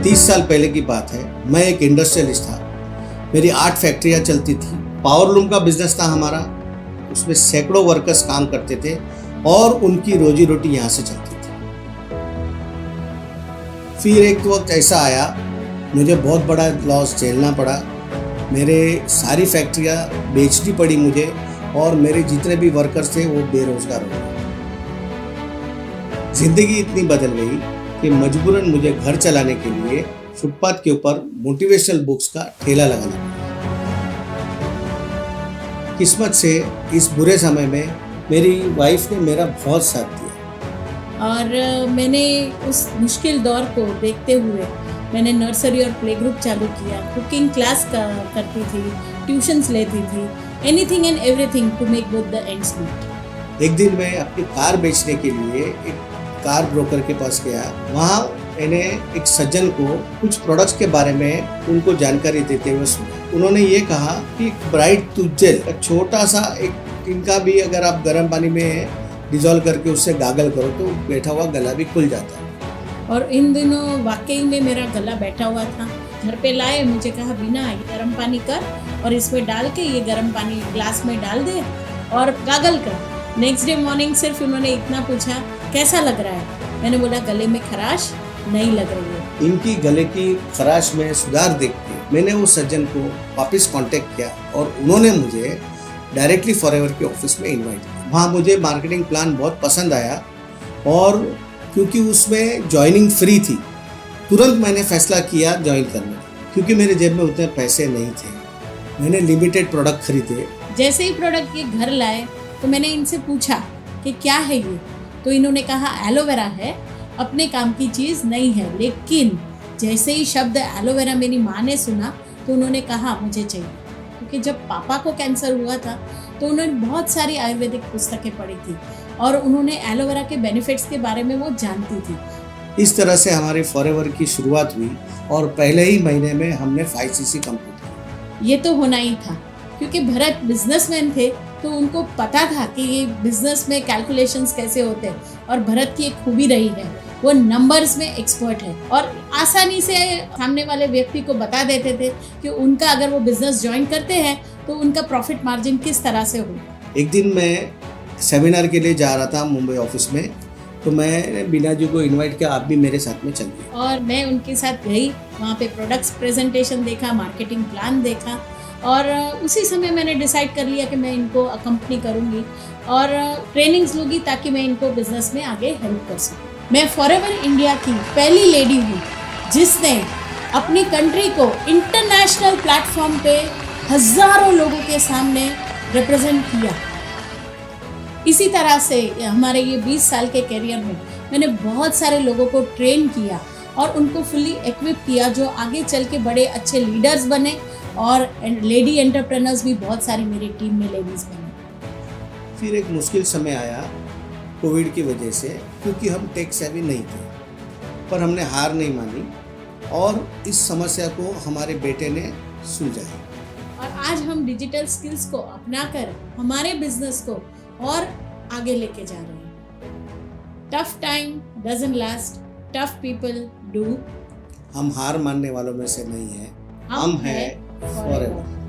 30 साल पहले की बात है। मैं एक इंडस्ट्रियलिस्ट था। मेरी 8 फैक्ट्रियाँ चलती थी। पावर लूम का बिजनेस था हमारा। उसमें सैकड़ों वर्कर्स काम करते थे और उनकी रोजी रोटी यहाँ से चलती थी। फिर एक वक्त ऐसा आया, मुझे बहुत बड़ा लॉस झेलना पड़ा। मेरे सारी फैक्ट्रियाँ बेचनी पड़ी मुझे और मेरे जितने भी वर्कर्स थे वो बेरोजगार हो गए। जिंदगी इतनी बदल गई कि मजबूरन मुझे घर चलाने के लिए फुटपाथ के ऊपर मोटिवेशनल बुक्स का ठेला लगाना पड़ा। किस्मत से इस बुरे समय में मेरी वाइफ ने मेरा बहुत साथ दिया। और मैंने उस मुश्किल दौर को देखते हुए मैंने नर्सरी और प्ले ग्रुप चालू किया। कुकिंग क्लास करती थी, ट्यूशन्स लेती थी, anything and everything to make both the ends meet. एक दिन मैं अपनी कार बेचने के लिए एक कार ब्रोकर के पास गया। वहाँ मैंने एक सज्जन को कुछ प्रोडक्ट्स के बारे में उनको जानकारी देते हुए सुना। उन्होंने ये कहा कि ब्राइट टूथ जेल छोटा सा एक इनका भी अगर आप गर्म पानी में डिजोल्व करके उससे गागल करो तो बैठा हुआ गला भी खुल जाता है। और इन दिनों वाकई में मेरा गला बैठा हुआ था। घर पे लाए, मुझे कहा बिना ये गर्म पानी कर और इसमें डाल के ये गर्म पानी ग्लास में डाल दे और गागल कर। नेक्स्ट डे मॉर्निंग सिर्फ उन्होंने इतना पूछा कैसा लग रहा है। मैंने बोला गले में खराश नहीं लग रही है। इनकी गले की खराश में सुधार देख के मैंने उस सज्जन को वापस कांटेक्ट किया और उन्होंने मुझे डायरेक्टली फॉरएवर के ऑफिस में इनवाइट किया। वहाँ मुझे मार्केटिंग प्लान बहुत पसंद आया और क्योंकि उसमें ज्वाइनिंग फ्री थी, तुरंत मैंने फैसला किया ज्वाइन करने का। क्योंकि मेरे जेब में उतने पैसे नहीं थे, मैंने लिमिटेड प्रोडक्ट खरीदे। जैसे ही प्रोडक्ट ये घर लाए तो मैंने इनसे पूछा कि क्या है ये, तो इन्होंने कहा एलोवेरा है, अपने काम की चीज़ नहीं है। लेकिन जैसे ही शब्द एलोवेरा मेरी माँ ने सुना तो उन्होंने कहा मुझे चाहिए। क्योंकि जब पापा को कैंसर हुआ था तो उन्होंने बहुत सारी आयुर्वेदिक पुस्तकें पढ़ी थी और उन्होंने एलोवेरा के बेनिफिट्स के बारे में वो जानती थी। इस तरह से हमारी फॉरएवर की शुरुआत हुई और पहले ही महीने में हमने 5cc कंप्लीट किया। ये तो होना ही था क्योंकि भरत बिजनेसमैन थे तो उनको पता था कि ये बिजनेस में कैलकुलेशंस कैसे होते हैं। और भरत की एक खूबी रही है, वो नंबर्स में एक्सपर्ट है और आसानी से सामने वाले व्यक्ति को बता देते थे कि उनका अगर वो बिजनेस ज्वाइन करते हैं तो उनका प्रॉफिट मार्जिन किस तरह से हो। एक दिन मैं सेमिनार के लिए जा रहा था मुंबई ऑफिस में, तो मैंने बीना जी को इनवाइट किया, आप भी मेरे साथ में चलिए। और मैं उनके साथ गई, वहाँ पे प्रोडक्ट्स प्रेजेंटेशन देखा, मार्केटिंग प्लान देखा और उसी समय मैंने डिसाइड कर लिया कि मैं इनको अकम्पनी करूँगी और ट्रेनिंग्स लूँगी ताकि मैं इनको बिजनेस में आगे हेल्प कर सकूँ। मैं फॉरएवर इंडिया की पहली लेडी हूँ जिसने अपनी कंट्री को इंटरनेशनल प्लेटफॉर्म पे हज़ारों लोगों के सामने रिप्रेजेंट किया। इसी तरह से हमारे ये 20 साल के करियर में मैंने बहुत सारे लोगों को ट्रेन किया और उनको फुली इक्विप किया जो आगे चल के बड़े अच्छे लीडर्स बने और लेडी एंटरप्रेनर्स भी बहुत सारी मेरी टीम में लेडीज़ बने। फिर एक मुश्किल समय आया कोविड की वजह से, क्योंकि हम टेक सेवी नहीं थे, पर हमने हार नहीं मानी और इस समस्या को हमारे बेटे ने सुलझाया। और आज हम डिजिटल स्किल्स को अपनाकर हमारे बिजनेस को और आगे लेके जा रहे हैं। Tough time doesn't last, tough people do. हम हार मानने वालों में से नहीं हैं, हम हैं फॉरएवर।